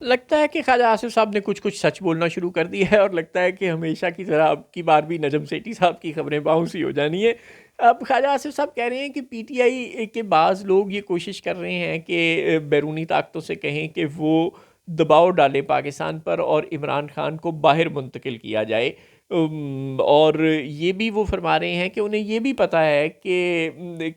लगता है कि ख्वाजा आसिफ साहब ने कुछ कुछ सच बोलना शुरू कर दिया है और लगता है कि हमेशा की तरह अब की बार भी नजम सेठी साहब की खबरें बाउंस ही हो जानी है। अब ख्वाजा आसिफ साहब कह रहे हैं कि पीटीआई के बाज़ लोग ये कोशिश कर रहे हैं कि बैरूनी ताकतों से कहें कि वो दबाव डालें पाकिस्तान पर और इमरान खान को बाहर मुंतकिल किया जाए। और ये भी वो फरमा रहे हैं कि उन्हें ये भी पता है कि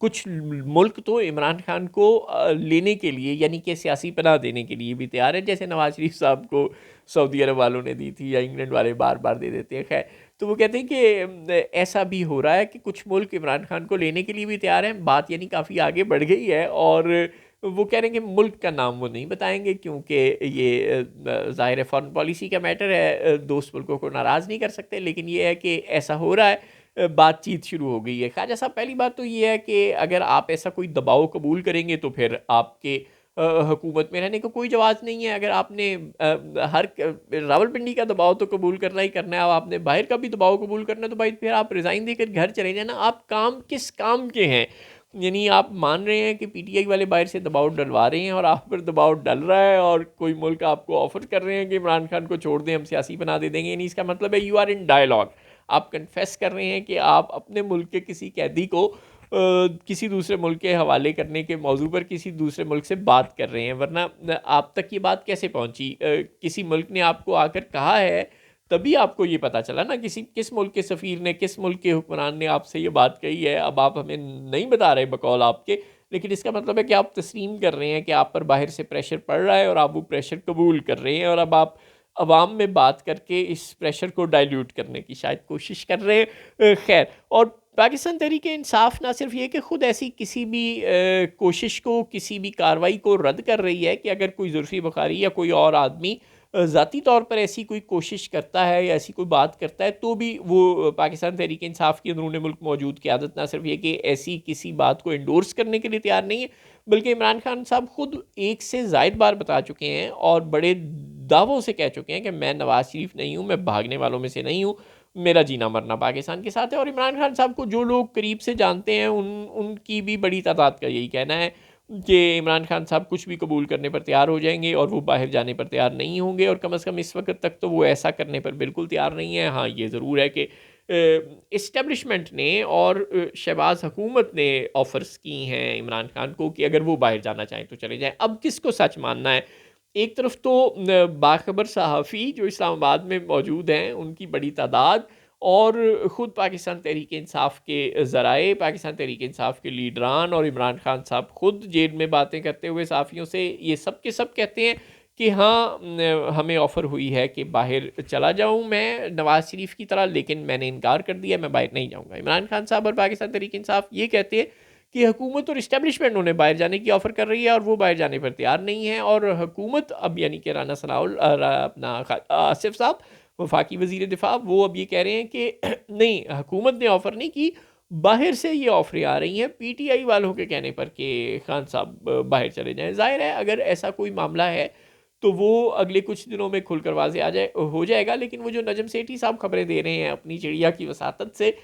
कुछ मुल्क तो इमरान खान को लेने के लिए यानी कि सियासी पनाह देने के लिए भी तैयार है, जैसे नवाज शरीफ साहब को सऊदी अरब वालों ने दी थी या इंग्लैंड वाले बार बार दे देते हैं। खैर, तो वो कहते हैं कि ऐसा भी हो रहा है कि कुछ मुल्क इमरान खान को लेने के लिए भी तैयार हैं। बात यानी काफ़ी आगे बढ़ गई है और वो कह रहे हैं कि मुल्क का नाम वो नहीं बताएंगे क्योंकि ये ज़ाहिर है फॉरेन पॉलिसी का मैटर है, दोस्त मुल्कों को नाराज़ नहीं कर सकते, लेकिन ये है कि ऐसा हो रहा है। बातचीत शुरू हो गई है। ख्वाजा साहब, पहली बात तो ये है कि अगर आप ऐसा कोई दबाव कबूल करेंगे तो फिर आपके हुकूमत में रहने का कोई जवाज़ नहीं है। अगर आपने रावलपिंडी का दबाव तो कबूल करना ही करना है, अब आपने बाहर का भी दबाव कबूल करना है, तो भाई फिर आप रिज़ाइन देकर घर चले जाए ना। आप काम किस काम के हैं? यानी आप मान रहे हैं कि पीटीआई वाले बाहर से दबाव डलवा रहे हैं और आप पर दबाव डल रहा है और कोई मुल्क आपको ऑफर कर रहे हैं कि इमरान खान को छोड़ दें, हम सियासी बना दे देंगे। यानी इसका मतलब है यू आर इन डायलॉग। आप कन्फेस कर रहे हैं कि आप अपने मुल्क के किसी कैदी को किसी दूसरे मुल्क के हवाले करने के मौजू पर किसी दूसरे मुल्क से बात कर रहे हैं, वरना आप तक ये बात कैसे पहुंची? किसी मुल्क ने आपको आकर कहा है तभी आपको ये पता चला ना। किस मुल्क के सफ़ीर ने, किस मुल्क के हुक्मरान ने आपसे ये बात कही है। अब आप हमें नहीं बता रहे बकौल आपके, लेकिन इसका मतलब है कि आप तस्लीम कर रहे हैं कि आप पर बाहर से प्रेशर पड़ रहा है और आप वो प्रेशर कबूल कर रहे हैं और अब आप अवाम में बात करके इस प्रेशर को डाइल्यूट करने की शायद कोशिश कर रहे हैं। खैर, और पाकिस्तान तहरीक इंसाफ ना सिर्फ ये कि ख़ुद ऐसी किसी भी कोशिश को, किसी भी कार्रवाई को रद्द कर रही है कि अगर कोई जुल्फ़ी बुखारी या कोई और आदमी ज़ाती तौर पर ऐसी कोई कोशिश करता है या ऐसी कोई बात करता है तो भी वो पाकिस्तान तहरीक इंसाफ की अंदरूनी मुल्क मौजूद क़यादत ना सिर्फ ये कि ऐसी किसी बात को इंडोर्स करने के लिए तैयार नहीं है, बल्कि इमरान खान साहब खुद एक से ज़ायद बार बता चुके हैं और बड़े दावों से कह चुके हैं कि मैं नवाज शरीफ नहीं हूँ, मैं भागने वालों में से नहीं हूँ, मेरा जीना मरना पाकिस्तान के साथ है। और इमरान खान साहब को जो लोग करीब से जानते हैं उनकी भी बड़ी तादाद का यही कहना है कि इमरान खान साहब कुछ भी कबूल करने पर तैयार हो जाएंगे और वो बाहर जाने पर तैयार नहीं होंगे, और कम से कम इस वक्त तक तो वो ऐसा करने पर बिल्कुल तैयार नहीं है। हाँ, ये ज़रूर है कि इस्टेब्लिशमेंट ने और शहबाज हुकूमत ने ऑफ़र्स की हैं इमरान खान को कि अगर वो बाहर जाना चाहें तो चले जाएं। अब किसको सच मानना है? एक तरफ तो बाखबर सहाफ़ी जो इस्लामाबाद में मौजूद हैं उनकी बड़ी तादाद, और ख़ुद पाकिस्तान तहरीक इंसाफ के ज़राए, पाकिस्तान तहरीक इंसाफ के लीडरान और इमरान खान साहब खुद जेल में बातें करते हुए सहाफ़ियों से ये सब के सब कहते हैं कि हाँ, हमें ऑफ़र हुई है कि बाहर चला जाऊँ मैं नवाज़ शरीफ की तरह, लेकिन मैंने इनकार कर दिया, मैं बाहर नहीं जाऊँगा। इमरान खान साहब और पाकिस्तान तहरीक इंसाफ ये कहते हैं कि हुकूमत और इस्टेब्लिशमेंट उन्हें बाहर जाने की ऑफ़र कर रही है और वो बाहर जाने पर तैयार नहीं है। और हुकूमत अब यानी कि राना सनाउल अपना आसिफ साहब, वफाकी वज़ीर दिफा, वो अब ये कह रहे हैं कि नहीं, हुकूमत ने ऑफ़र नहीं की, बाहर से ये ऑफ़रें आ रही हैं पीटीआई वालों के कहने पर कि खान साहब बाहर चले जाएं। ज़ाहिर है अगर ऐसा कोई मामला है तो वो अगले कुछ दिनों में खुलकर वाज़े हो जाएगा। लेकिन वो जो नजम सेठी साहब खबरें दे रहे हैं अपनी चिड़िया की वसातत से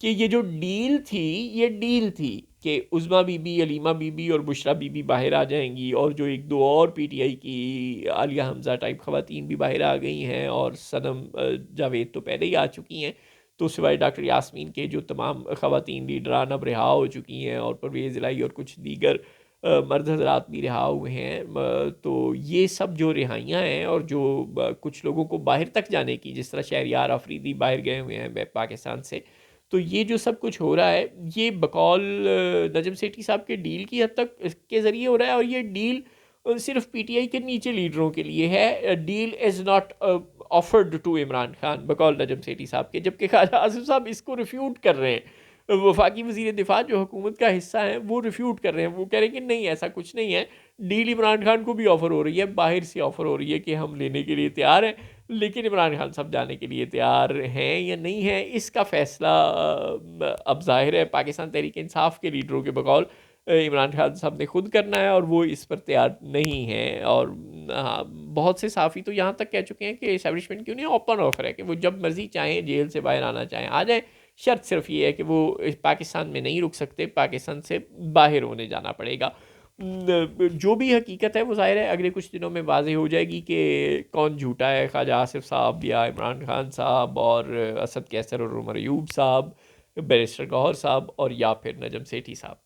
कि ये जो डील थी, ये डील थी कि उज़्मा बीबी, अलीमा बीबी और बुशरा बीबी बाहर आ जाएंगी, और जो एक दो और पीटीआई की आलिया हमज़ा टाइप ख़वातीन भी बाहर आ गई हैं, और सनम जावेद तो पहले ही आ चुकी हैं। तो सिवाय डॉक्टर यास्मीन के जो तमाम ख़वातीन लीडरान अब रिहा हो चुकी हैं, और परवेज़ इलाही और कुछ दीगर मर्द हज़रात भी रिहा हुए हैं। तो ये सब जो रिहाइयाँ हैं और जो कुछ लोगों को बाहर तक जाने की, जिस तरह शहरियार अफरीदी बाहर गए हुए हैं पाकिस्तान से, तो ये जो सब कुछ हो रहा है ये बकौल नजम सेठी साहब के डील की हद तक के ज़रिए हो रहा है। और ये डील सिर्फ पीटीआई के नीचे लीडरों के लिए है। Deal is not offered to Imran Khan बकौल नजम सेठी साहब के, जबकि ख्वाजा आसिफ साहब इसको रिफ्यूट कर रहे हैं। वफाकी वज़ीर दिफा जो हुकूमत का हिस्सा है वो रिफ्यूट कर रहे हैं, वो कह रहे हैं कि नहीं, ऐसा कुछ नहीं है। डील इमरान खान को भी ऑफ़र हो रही है, बाहर से ऑफ़र हो रही है कि हम लेने के लिए तैयार हैं, लेकिन इमरान खान साहब जाने के लिए तैयार हैं या नहीं हैं, इसका फ़ैसला अब ज़ाहिर है पाकिस्तान तहरीक इंसाफ के लीडरों के बकौल इमरान खान साहब ने खुद करना है, और वो इस पर तैयार नहीं हैं। और हाँ, बहुत से साफ़ी तो यहाँ तक कह चुके हैं कि एस्टैब्लिशमेंट की उन्हें ओपन ऑफ़र है कि वो जब मर्ज़ी चाहें जेल से बाहर आना चाहें आ जाएँ। शर्त सिर्फ ये है कि वो पाकिस्तान में नहीं रुक सकते, पाकिस्तान से बाहर होने जाना पड़ेगा। जो भी हकीकत है वो ज़ाहिर है अगले कुछ दिनों में वाज़ेह हो जाएगी कि कौन झूठा है, ख्वाजा आसिफ साहब या इमरान खान साहब और असद कैसर और उमर अयूब साहब, बैरिस्टर गौहर साहब और या फिर नजम सेठी साहब।